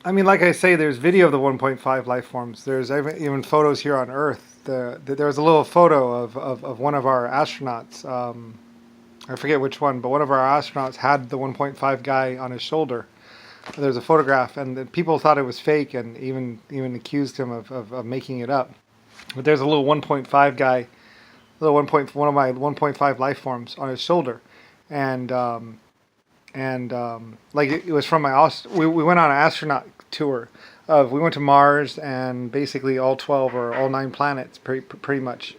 I mean, like I say, there's video of the 1.5 life forms. There's even photos here on Earth. There was a little photo of one of our astronauts. I forget which one, but one of our astronauts had the 1.5 guy on his shoulder. There's a photograph, and the people thought it was fake, and even accused him of making it up. But there's a little 1.5 guy, little one of my 1.5 life forms on his shoulder, and like it was from we went on an astronaut tour. We went to Mars and basically all 12 or all 9 planets, pretty much.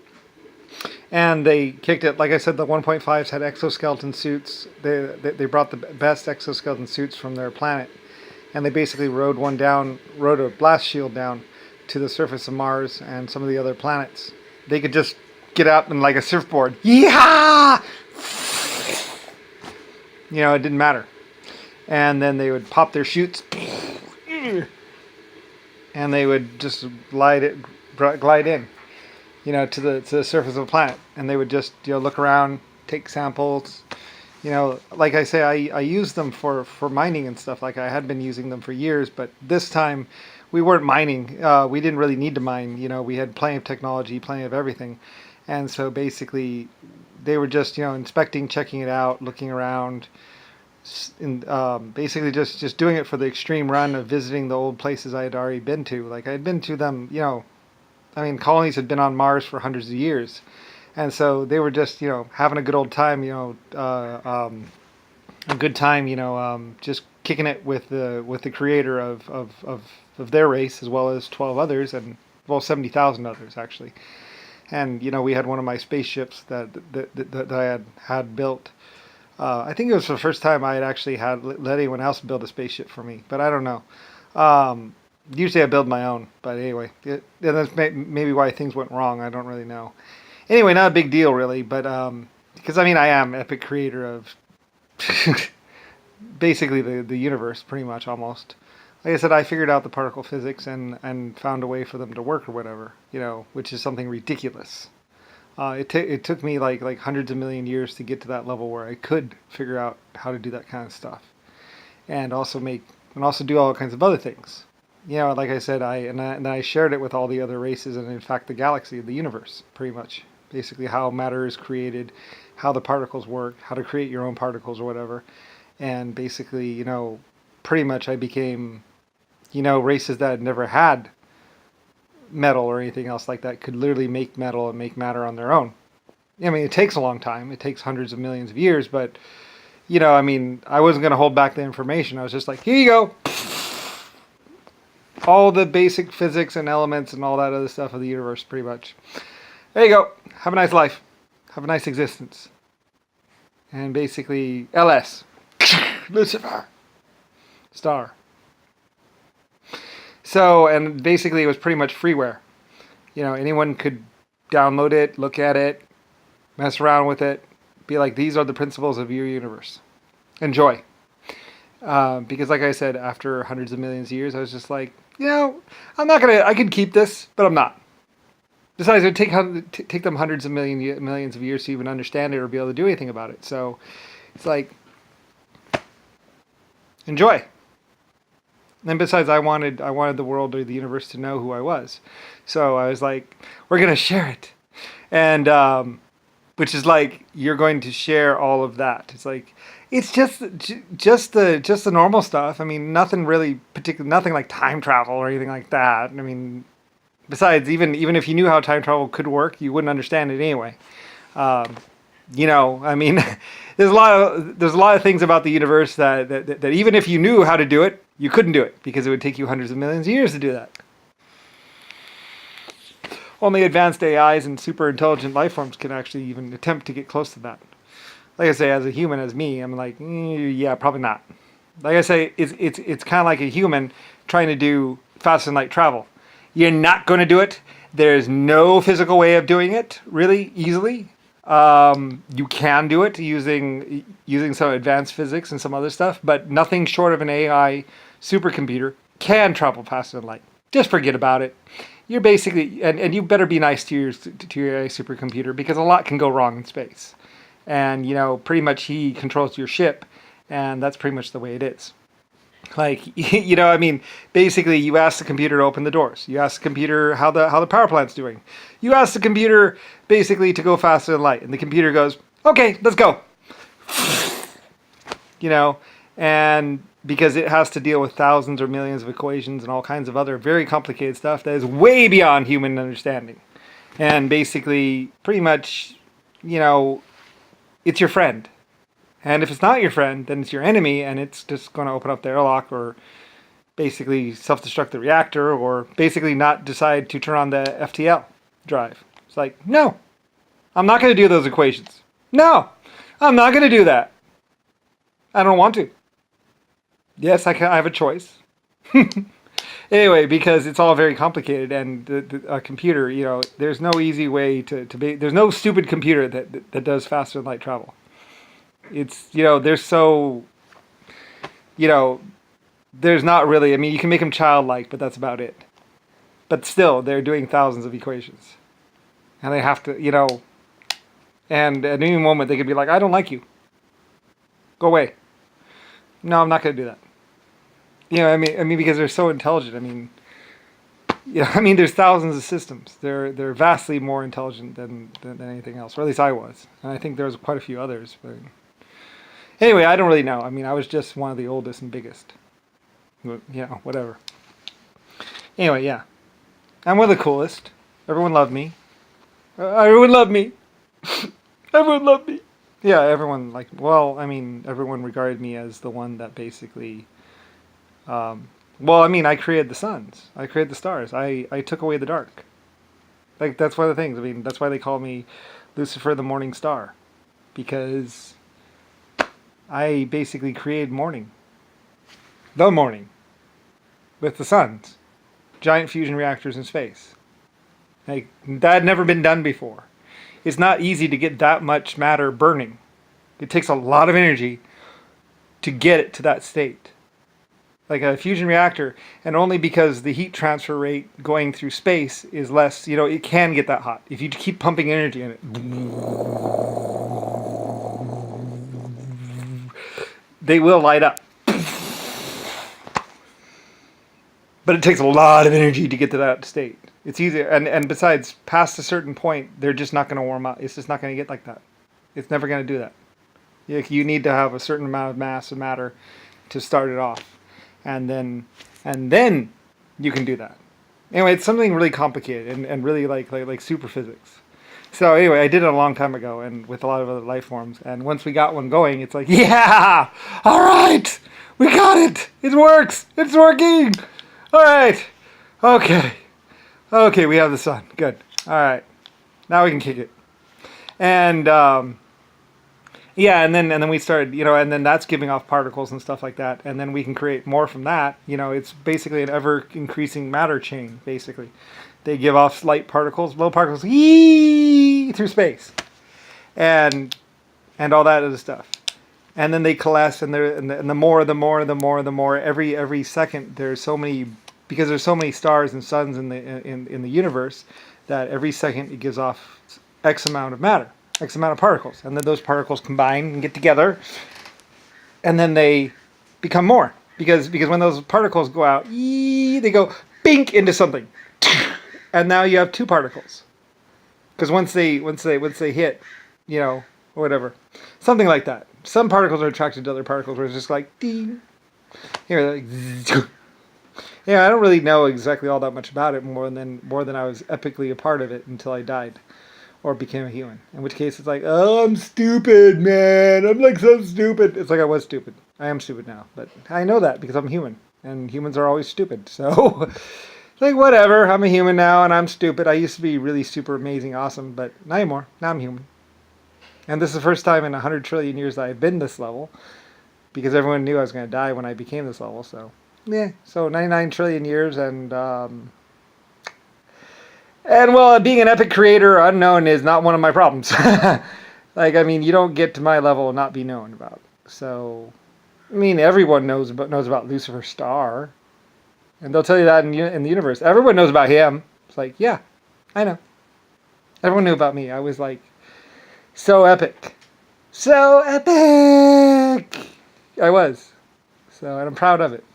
And they kicked it. Like I said, the 1.5s had exoskeleton suits. They brought the best exoskeleton suits from their planet, and they basically rode a blast shield down to the surface of Mars and some of the other planets. They could just get out and like a surfboard. Yeah, it didn't matter. And then they would pop their chutes, and they would just glide in, to the surface of the planet, and they would just look around, take samples. Like I say, I use them for mining and stuff. Like I had been using them for years, but this time we weren't mining. We didn't really need to mine. We had plenty of technology, plenty of everything, and so basically they were just inspecting, checking it out, looking around, and basically just doing it for the extreme run of visiting the old places I had already been to. Like I had been to them, I mean, colonies had been on Mars for hundreds of years, and so they were just having a good old time, a good time, just kicking it with the creator of their race, as well as 12 others, and well, 70,000 others actually. And we had one of my spaceships that I had built. I think it was the first time I had actually let anyone else build a spaceship for me, but I don't know. Usually I build my own, but anyway, that's maybe why things went wrong. I don't really know. Anyway, not a big deal really, but because I mean I am epic creator of basically the universe, pretty much almost. Like I said, I figured out the particle physics and found a way for them to work or whatever, which is something ridiculous. It took me like hundreds of million years to get to that level where I could figure out how to do that kind of stuff, and also do all kinds of other things. Like I said, I shared it with all the other races, and in fact the galaxy, the universe, pretty much. Basically how matter is created, how the particles work, how to create your own particles or whatever. And basically, pretty much I became, races that had never had metal or anything else like that could literally make metal and make matter on their own. I mean, it takes a long time. It takes hundreds of millions of years, but, I mean, I wasn't going to hold back the information. I was just like, here you go. All the basic physics and elements and all that other stuff of the universe, pretty much. There you go. Have a nice life. Have a nice existence. And basically, LS. Lucifer. Star. So, and basically it was pretty much freeware. Anyone could download it, look at it, mess around with it, be like, these are the principles of your universe. Enjoy. Because like I said, after hundreds of millions of years, I was just like, I could keep this, but I'm not. Besides, it would take them hundreds of millions of years to even understand it or be able to do anything about it. So it's like, enjoy. And besides, I wanted the world or the universe to know who I was. So I was like, we're going to share it. And which is like, you're going to share all of that. It's like, it's just the normal stuff. I mean, nothing really particular, nothing like time travel or anything like that. I mean, besides, even if you knew how time travel could work, you wouldn't understand it anyway. I mean, there's a lot of things about the universe that even if you knew how to do it, you couldn't do it because it would take you hundreds of millions of years to do that. Only advanced AIs and super intelligent life forms can actually even attempt to get close to that. Like I say, as a human, as me, I'm like, yeah, probably not. Like I say, it's kind of like a human trying to do faster than light travel. You're not going to do it. There's no physical way of doing it really easily. You can do it using some advanced physics and some other stuff, but nothing short of an AI supercomputer can travel faster than light. Just forget about it. You're basically, and you better be nice to your AI supercomputer because a lot can go wrong in space. And, pretty much he controls your ship, and that's pretty much the way it is. Like, I mean, basically, you ask the computer to open the doors. You ask the computer how the power plant's doing. You ask the computer basically to go faster than light, and the computer goes, "Okay, let's go." You know, and because it has to deal with thousands or millions of equations and all kinds of other very complicated stuff that is way beyond human understanding, and basically, pretty much, it's your friend. And if it's not your friend, then it's your enemy, and it's just going to open up the airlock or basically self-destruct the reactor or basically not decide to turn on the FTL drive. It's like, no, I'm not going to do those equations. No, I'm not going to do that. I don't want to. Yes, I have a choice. Anyway, because it's all very complicated, and a computer, there's no easy way to be. There's no stupid computer that does faster than light travel. It's, they're so, there's not really, I mean, you can make them childlike, but that's about it. But still, they're doing thousands of equations. And they have to, and at any moment they could be like, I don't like you. Go away. No, I'm not going to do that. I mean, because they're so intelligent. I mean, there's thousands of systems. They're vastly more intelligent than anything else, or at least I was. And I think there was quite a few others, but anyway, I don't really know. I mean, I was just one of the oldest and biggest. Whatever. Anyway, yeah. I'm one of the coolest. Everyone loved me. Everyone loved me. Everyone loved me. Yeah, everyone everyone regarded me as the one that basically, I created the suns. I created the stars. I took away the dark. Like, that's one of the things. I mean, that's why they call me Lucifer the Morning Star. Because I basically created morning. The morning. With the suns. Giant fusion reactors in space. Like, that had never been done before. It's not easy to get that much matter burning. It takes a lot of energy to get it to that state. Like a fusion reactor, and only because the heat transfer rate going through space is less, it can get that hot. If you keep pumping energy in it, they will light up. But it takes a lot of energy to get to that state. It's easier, and besides, past a certain point, they're just not going to warm up. It's just not going to get like that. It's never going to do that. You need to have a certain amount of mass and matter to start it off. And then you can do that. Anyway, it's something really complicated and really like super physics. So anyway, I did it a long time ago, and with a lot of other life forms. And once we got one going, it's like, yeah, all right, we got it. It works. It's working. All right. Okay, we have the sun. Good. All right. Now we can kick it. And and then we started, and then that's giving off particles and stuff like that. And then we can create more from that. It's basically an ever increasing matter chain, basically. They give off light particles, little particles, through space. And all that other stuff. And then they coalesce, and the more every second there's so many, because there's so many stars and suns in the universe, that every second it gives off X amount of matter, X amount of particles, and then those particles combine and get together, and then they become more, because when those particles go out, they go bink into something, and now you have two particles, because once they hit, whatever, something like that. Some particles are attracted to other particles, where it's just like, ding. Like, yeah, I don't really know exactly all that much about it more than I was epically a part of it until I died or became a human. In which case, it's like, oh, I'm stupid, man. I'm like so stupid. It's like I was stupid. I am stupid now, but I know that because I'm human, and humans are always stupid. So, like, whatever. I'm a human now, and I'm stupid. I used to be really super amazing, awesome, but not anymore. Now I'm human. And this is the first time in 100 trillion years that I've been this level, because everyone knew I was going to die when I became this level. So, yeah. So 99 trillion years, and being an epic creator unknown is not one of my problems. You don't get to my level and not be known about. So, everyone knows about Lucifer Star, and they'll tell you that in the universe. Everyone knows about him. It's like, yeah, I know. Everyone knew about me. I was like, so epic. So epic! I was. So, and I'm proud of it.